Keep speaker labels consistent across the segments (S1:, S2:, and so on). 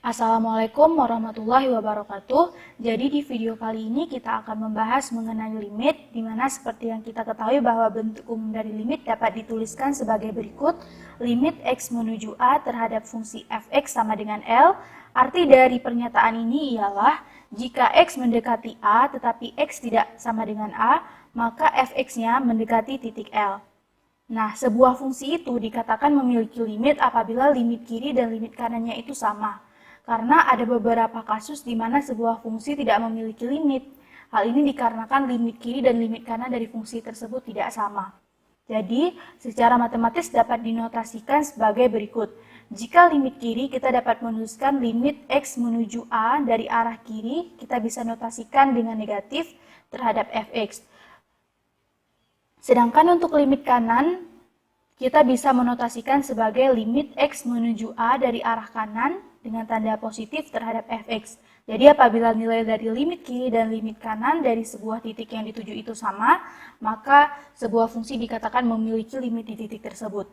S1: Assalamualaikum warahmatullahi wabarakatuh. Jadi di video kali ini kita akan membahas mengenai limit, di mana seperti yang kita ketahui bahwa bentuk umum dari limit dapat dituliskan sebagai berikut. Limit x menuju a terhadap fungsi fx sama dengan L. Arti dari pernyataan ini ialah jika x mendekati a tetapi x tidak sama dengan a, maka fx-nya mendekati titik L. Nah, sebuah fungsi itu dikatakan memiliki limit apabila limit kiri dan limit kanannya itu sama. Karena ada beberapa kasus di mana sebuah fungsi tidak memiliki limit. Hal ini dikarenakan limit kiri dan limit kanan dari fungsi tersebut tidak sama. Jadi, secara matematis dapat dinotasikan sebagai berikut. Jika limit kiri, kita dapat menuliskan limit x menuju a dari arah kiri, kita bisa notasikan dengan negatif terhadap fx. Sedangkan untuk limit kanan, kita bisa menotasikan sebagai limit x menuju a dari arah kanan dengan tanda positif terhadap fx. Jadi apabila nilai dari limit kiri dan limit kanan dari sebuah titik yang dituju itu sama, maka sebuah fungsi dikatakan memiliki limit di titik tersebut.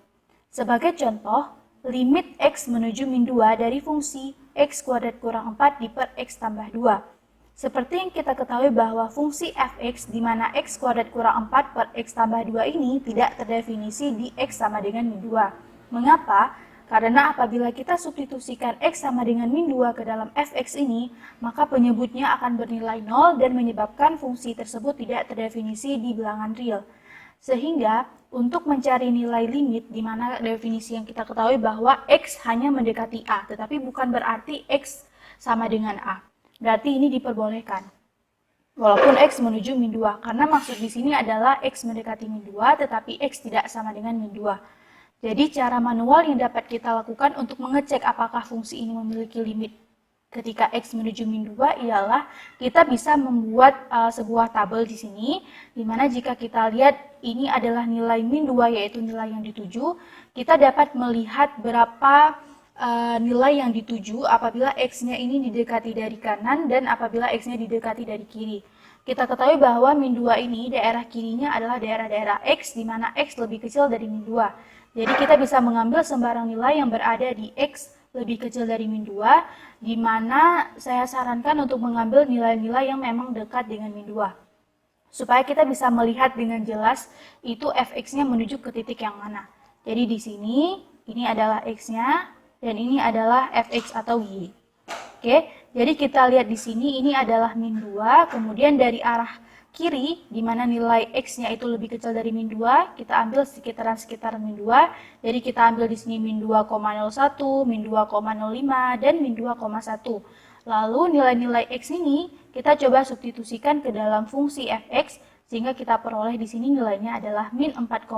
S1: Sebagai contoh, limit x menuju min 2 dari fungsi x kuadrat kurang 4 per x tambah 2. Seperti yang kita ketahui bahwa fungsi fx di mana x kuadrat kurang 4 per x tambah 2 ini tidak terdefinisi di x sama dengan min 2. Mengapa? Karena apabila kita substitusikan x sama dengan min 2 ke dalam fx ini, maka penyebutnya akan bernilai 0 dan menyebabkan fungsi tersebut tidak terdefinisi di bilangan real. Sehingga untuk mencari nilai limit, di mana definisi yang kita ketahui bahwa x hanya mendekati a, tetapi bukan berarti x sama dengan a. Berarti ini diperbolehkan. Walaupun x menuju min 2, karena maksud di sini adalah x mendekati min 2, tetapi x tidak sama dengan min 2. Jadi cara manual yang dapat kita lakukan untuk mengecek apakah fungsi ini memiliki limit ketika x menuju min 2 ialah kita bisa membuat sebuah tabel di sini, di mana jika kita lihat ini adalah nilai min 2 yaitu nilai yang dituju, kita dapat melihat berapa nilai yang dituju apabila x-nya ini didekati dari kanan dan apabila x-nya didekati dari kiri. Kita ketahui bahwa min 2 ini daerah kirinya adalah daerah-daerah x, di mana x lebih kecil dari min 2. Jadi kita bisa mengambil sembarang nilai yang berada di x lebih kecil dari min 2, di mana saya sarankan untuk mengambil nilai-nilai yang memang dekat dengan min 2. Supaya kita bisa melihat dengan jelas itu fx-nya menuju ke titik yang mana. Jadi di sini, ini adalah x-nya, dan ini adalah fx atau y. Oke, jadi kita lihat di sini ini adalah min 2, kemudian dari arah kiri, di mana nilai x-nya itu lebih kecil dari min 2, kita ambil sekitaran min 2, jadi kita ambil di sini min 2,01, min 2,05, dan min 2,1. Lalu nilai-nilai x ini kita coba substitusikan ke dalam fungsi fx, sehingga kita peroleh di sini nilainya adalah min 4,01,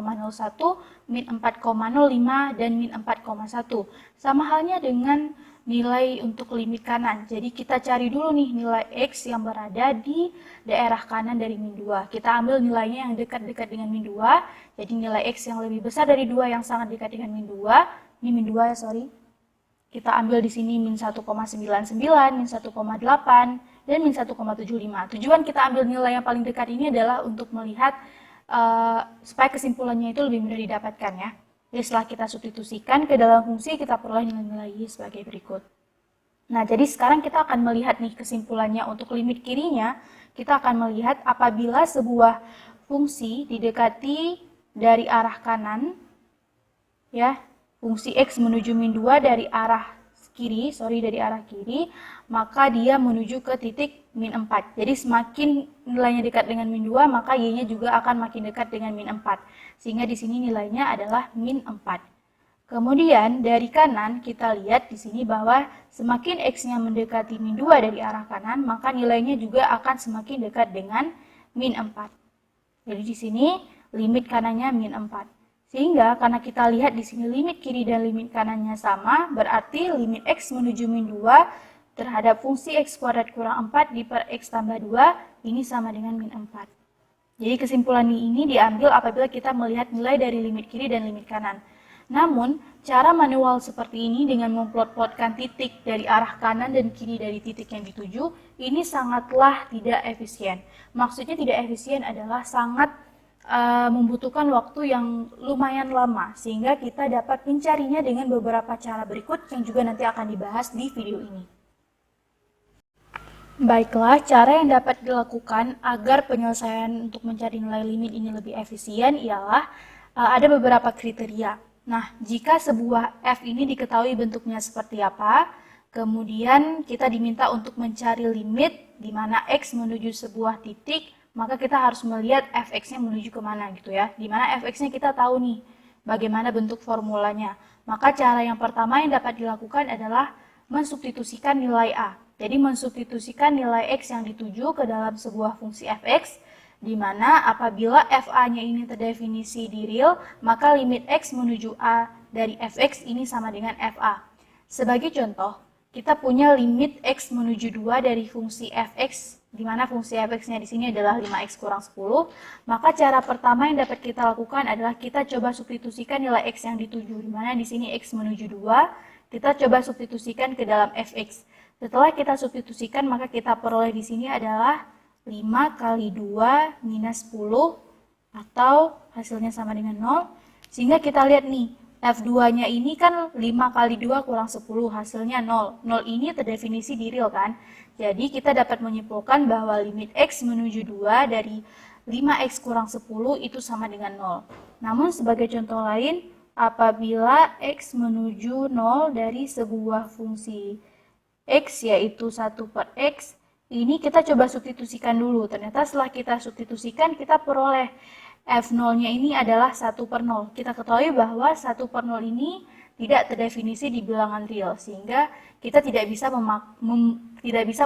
S1: min 4,05, dan min 4,1. Sama halnya dengan nilai untuk limit kanan. Jadi kita cari dulu nih nilai x yang berada di daerah kanan dari min 2. Kita ambil nilainya yang dekat-dekat dengan min 2. Jadi nilai x yang lebih besar dari 2 yang sangat dekat dengan min 2. Ini min 2 ya, sorry. Kita ambil di sini min 1,99, min 1,8, dan min 1,75. Tujuan kita ambil nilai yang paling dekat ini adalah untuk melihat supaya kesimpulannya itu lebih mudah didapatkan ya. Jadi setelah kita substitusikan ke dalam fungsi, kita peroleh nilai-nilai y sebagai berikut. Nah, jadi sekarang kita akan melihat nih kesimpulannya untuk limit kirinya. Kita akan melihat apabila sebuah fungsi didekati dari arah kanan, ya, fungsi x menuju min 2 dari arah kiri, maka dia menuju ke titik min 4. Jadi semakin nilainya dekat dengan min 2, maka y-nya juga akan makin dekat dengan min 4. Sehingga di sini nilainya adalah min 4. Kemudian dari kanan kita lihat di sini bahwa semakin x-nya mendekati min 2 dari arah kanan, maka nilainya juga akan semakin dekat dengan min 4. Jadi di sini limit kanannya min 4. Sehingga karena kita lihat di sini limit kiri dan limit kanannya sama, berarti limit x menuju min 2 terhadap fungsi x kuadrat kurang 4 per x tambah 2 ini sama dengan min 4. Jadi kesimpulan ini diambil apabila kita melihat nilai dari limit kiri dan limit kanan. Namun, cara manual seperti ini dengan memplot-plotkan titik dari arah kanan dan kiri dari titik yang dituju, ini sangatlah tidak efisien. Maksudnya tidak efisien adalah sangat membutuhkan waktu yang lumayan lama, sehingga kita dapat mencarinya dengan beberapa cara berikut yang juga nanti akan dibahas di video ini. Baiklah, cara yang dapat dilakukan agar penyelesaian untuk mencari nilai limit ini lebih efisien ialah ada beberapa kriteria. Nah, jika sebuah f ini diketahui bentuknya seperti apa, kemudian kita diminta untuk mencari limit di mana x menuju sebuah titik, maka kita harus melihat fx-nya menuju kemana gitu ya. Di mana fx-nya kita tahu nih bagaimana bentuk formulanya. Maka cara yang pertama yang dapat dilakukan adalah mensubstitusikan nilai a. Jadi mensubstitusikan nilai x yang dituju ke dalam sebuah fungsi fx, di mana apabila fa-nya ini terdefinisi di real, maka limit x menuju a dari fx ini sama dengan fa. Sebagai contoh, kita punya limit x menuju 2 dari fungsi fx, di mana fungsi fx-nya di sini adalah 5x kurang 10, maka cara pertama yang dapat kita lakukan adalah kita coba substitusikan nilai x yang dituju, di mana di sini x menuju 2, kita coba substitusikan ke dalam fx. Setelah kita substitusikan, maka kita peroleh di sini adalah 5 kali 2 minus 10, atau hasilnya sama dengan 0. Sehingga kita lihat nih, F2-nya ini kan 5 kali 2 kurang 10, hasilnya 0. 0 ini terdefinisi di real kan? Jadi kita dapat menyimpulkan bahwa limit x menuju 2 dari 5x kurang 10 itu sama dengan 0. Namun sebagai contoh lain, apabila x menuju 0 dari sebuah fungsi x yaitu 1 per x, ini kita coba substitusikan dulu. Ternyata setelah kita substitusikan, kita peroleh f0-nya ini adalah 1 per 0. Kita ketahui bahwa 1 per 0 ini tidak terdefinisi di bilangan real, sehingga kita tidak bisa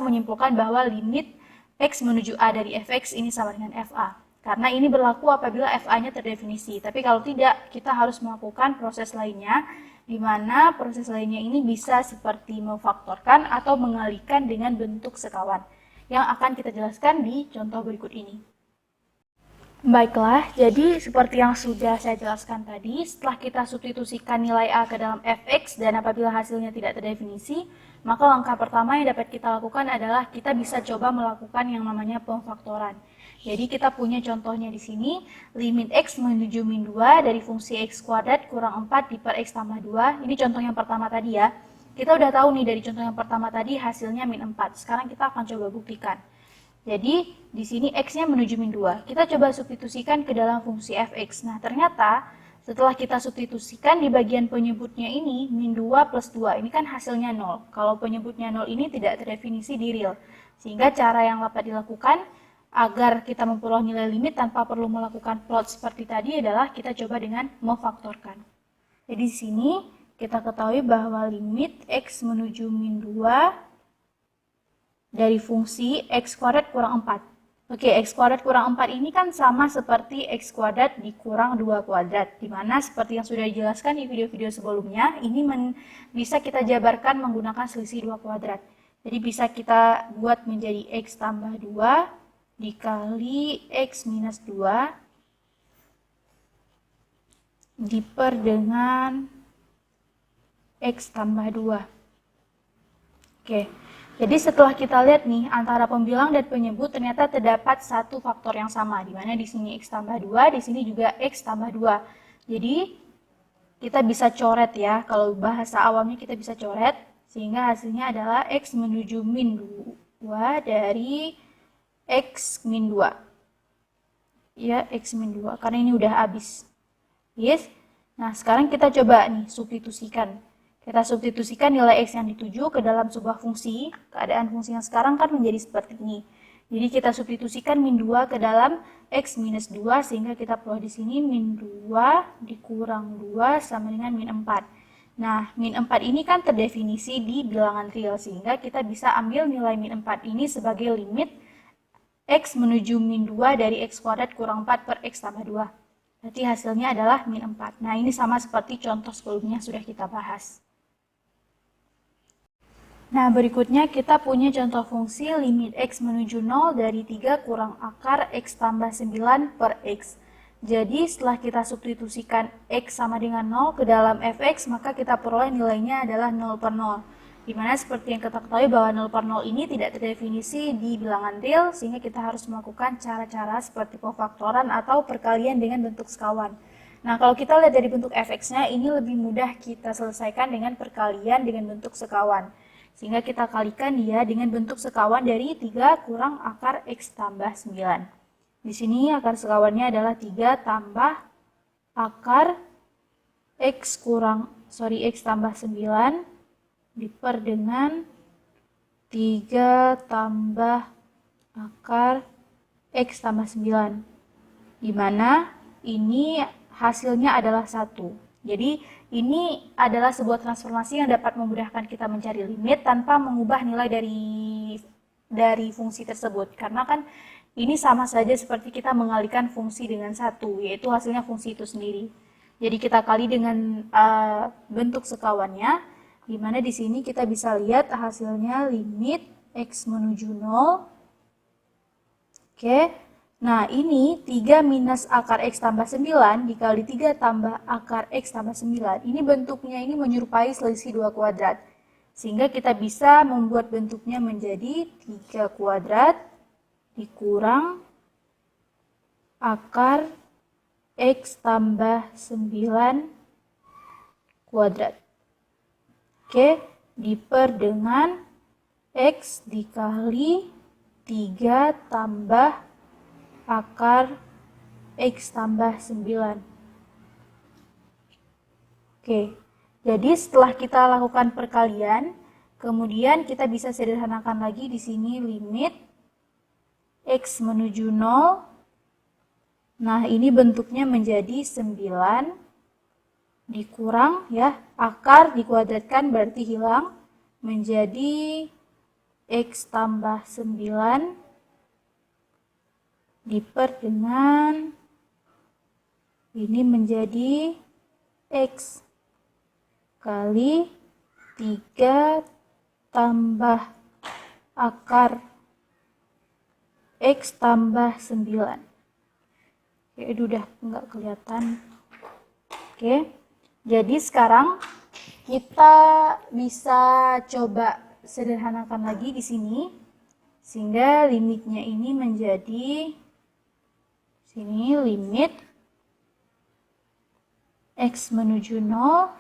S1: menyimpulkan bahwa limit x menuju a dari fx ini sama dengan fa. Karena ini berlaku apabila fa-nya terdefinisi. Tapi kalau tidak, kita harus melakukan proses lainnya, di mana proses lainnya ini bisa seperti memfaktorkan atau mengalihkan dengan bentuk sekawan, yang akan kita jelaskan di contoh berikut ini. Baiklah, jadi seperti yang sudah saya jelaskan tadi, setelah kita substitusikan nilai a ke dalam fx dan apabila hasilnya tidak terdefinisi, maka langkah pertama yang dapat kita lakukan adalah kita bisa coba melakukan yang namanya pemfaktoran. Jadi kita punya contohnya di sini, limit x menuju min 2 dari fungsi x kuadrat kurang 4 di per x tambah 2. Ini contoh yang pertama tadi ya. Kita udah tahu nih dari contoh yang pertama tadi hasilnya min 4. Sekarang kita akan coba buktikan. Jadi di sini x-nya menuju min 2. Kita coba substitusikan ke dalam fungsi fx. Nah ternyata setelah kita substitusikan di bagian penyebutnya ini, min 2 plus 2, ini kan hasilnya 0. Kalau penyebutnya 0 ini tidak terdefinisi di real. Sehingga cara yang dapat dilakukan agar kita memperoleh nilai limit tanpa perlu melakukan plot seperti tadi adalah kita coba dengan memfaktorkan. Jadi di sini kita ketahui bahwa limit x menuju min 2 dari fungsi x kuadrat kurang 4. Oke, x kuadrat kurang 4 ini kan sama seperti x kuadrat dikurang 2 kuadrat, dimana seperti yang sudah dijelaskan di video-video sebelumnya, ini bisa kita jabarkan menggunakan selisih 2 kuadrat. Jadi bisa kita buat menjadi x tambah 2 dikali x minus 2 diper dengan x tambah 2. Oke, jadi setelah kita lihat nih, antara pembilang dan penyebut ternyata terdapat satu faktor yang sama, di mana di sini x tambah 2, di sini juga x tambah 2. Jadi kita bisa coret ya, kalau bahasa awamnya kita bisa coret, sehingga hasilnya adalah x menuju min 2 dari x min 2. Ya, x min 2, karena ini udah habis. Yes. Nah, sekarang kita coba nih, substitusikan. Kita substitusikan nilai x yang dituju ke dalam sebuah fungsi. Keadaan fungsi yang sekarang kan menjadi seperti ini. Jadi kita substitusikan min 2 ke dalam x minus 2, sehingga kita peroleh di sini min 2 dikurang 2 sama dengan min 4. Nah, min 4 ini kan terdefinisi di bilangan real, sehingga kita bisa ambil nilai min 4 ini sebagai limit x menuju min 2 dari x kuadrat kurang 4 per x tambah 2. Berarti hasilnya adalah min 4. Nah, ini sama seperti contoh sebelumnya sudah kita bahas. Nah, berikutnya kita punya contoh fungsi limit x menuju 0 dari 3 kurang akar x tambah 9 per x. Jadi, setelah kita substitusikan x sama dengan 0 ke dalam fx, maka kita peroleh nilainya adalah 0 per 0. Dimana seperti yang kita ketahui bahwa 0 per 0 ini tidak terdefinisi di bilangan real, sehingga kita harus melakukan cara-cara seperti pemfaktoran atau perkalian dengan bentuk sekawan. Nah, kalau kita lihat dari bentuk fx-nya, ini lebih mudah kita selesaikan dengan perkalian dengan bentuk sekawan. Sehingga kita kalikan dia dengan bentuk sekawan dari 3 kurang akar x tambah 9. Di sini akar sekawannya adalah 3 tambah akar x tambah 9 diper dengan 3 tambah akar x tambah 9, dimana ini hasilnya adalah 1. Jadi ini adalah sebuah transformasi yang dapat memudahkan kita mencari limit tanpa mengubah nilai dari fungsi tersebut, karena kan ini sama saja seperti kita mengalihkan fungsi dengan 1, yaitu hasilnya fungsi itu sendiri. Jadi kita kali dengan bentuk sekawannya, di mana di sini kita bisa lihat hasilnya limit x menuju 0. Oke. Nah, ini 3 minus akar x tambah 9 dikali 3 tambah akar x tambah 9. Ini bentuknya ini menyerupai selisih 2 kuadrat. Sehingga kita bisa membuat bentuknya menjadi 3 kuadrat dikurang akar x tambah 9 kuadrat. Oke, diper dengan x dikali 3 tambah akar x tambah 9. Oke, jadi setelah kita lakukan perkalian, kemudian kita bisa sederhanakan lagi di sini limit x menuju 0. Nah, ini bentuknya menjadi 9 dikurang ya, akar dikuadratkan berarti hilang, menjadi x tambah 9 diper dengan ini menjadi x kali 3 tambah akar x tambah 9. Oke, itu udah nggak kelihatan. Oke. Jadi sekarang kita bisa coba sederhanakan lagi di sini, sehingga limitnya ini menjadi sini limit x menuju 0.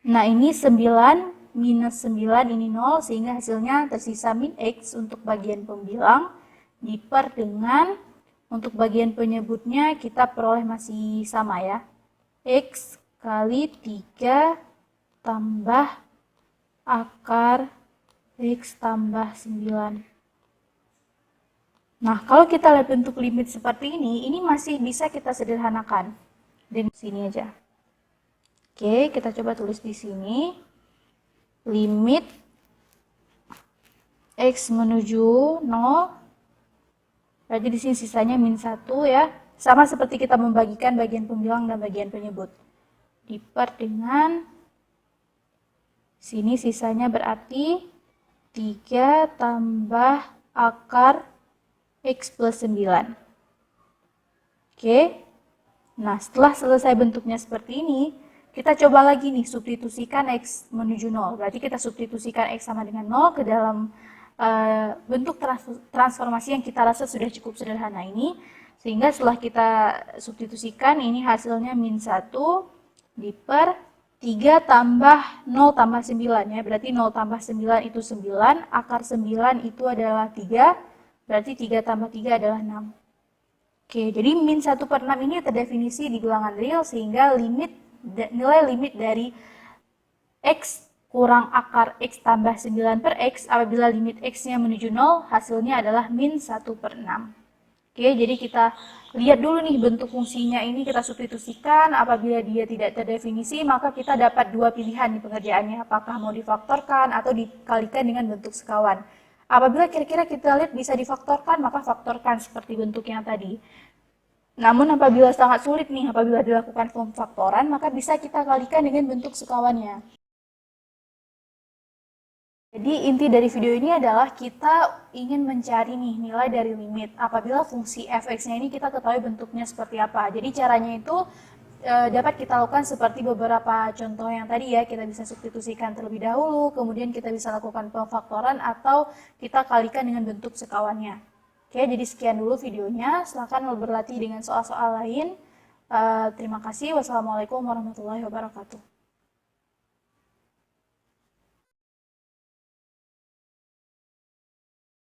S1: Nah, ini 9 minus 9 ini 0, sehingga hasilnya tersisa min x untuk bagian pembilang diper dengan untuk bagian penyebutnya kita peroleh masih sama ya. X kali 3 tambah akar x tambah 9. Nah, kalau kita lihat bentuk limit seperti ini masih bisa kita sederhanakan. Di sini aja. Oke, kita coba tulis di sini. Limit x menuju 0. Berarti di sini sisanya min 1 ya. Sama seperti kita membagikan bagian pembilang dan bagian penyebut. Diper dengan sini sisanya berarti 3 tambah akar x plus 9. Oke. Nah, setelah selesai bentuknya seperti ini, kita coba lagi nih substitusikan x menuju 0. Berarti kita substitusikan x sama dengan 0 ke dalam bentuk transformasi yang kita rasa sudah cukup sederhana ini. Sehingga setelah kita substitusikan, ini hasilnya min 1 diper 3 tambah 0 tambah 9 ya. Berarti 0 tambah 9 itu 9, akar 9 itu adalah 3, berarti 3 tambah 3 adalah 6. Oke, jadi min 1 per 6 ini terdefinisi di bilangan real, sehingga nilai limit dari x kurang akar x tambah 9 per x apabila limit x-nya menuju 0, hasilnya adalah min 1 per 6. Oke, jadi kita lihat dulu nih bentuk fungsinya ini kita substitusikan. Apabila dia tidak terdefinisi, maka kita dapat dua pilihan di pengerjaannya, apakah mau difaktorkan atau dikalikan dengan bentuk sekawan. Apabila kira-kira kita lihat bisa difaktorkan, maka faktorkan seperti bentuk yang tadi. Namun apabila sangat sulit nih, apabila dilakukan pemfaktoran, maka bisa kita kalikan dengan bentuk sekawannya. Jadi inti dari video ini adalah kita ingin mencari nih nilai dari limit apabila fungsi fx-nya ini kita ketahui bentuknya seperti apa. Jadi caranya itu dapat kita lakukan seperti beberapa contoh yang tadi ya, kita bisa substitusikan terlebih dahulu, kemudian kita bisa lakukan pemfaktoran atau kita kalikan dengan bentuk sekawannya. Oke, jadi sekian dulu videonya, silakan berlatih dengan soal-soal lain. Terima kasih, wassalamualaikum warahmatullahi wabarakatuh.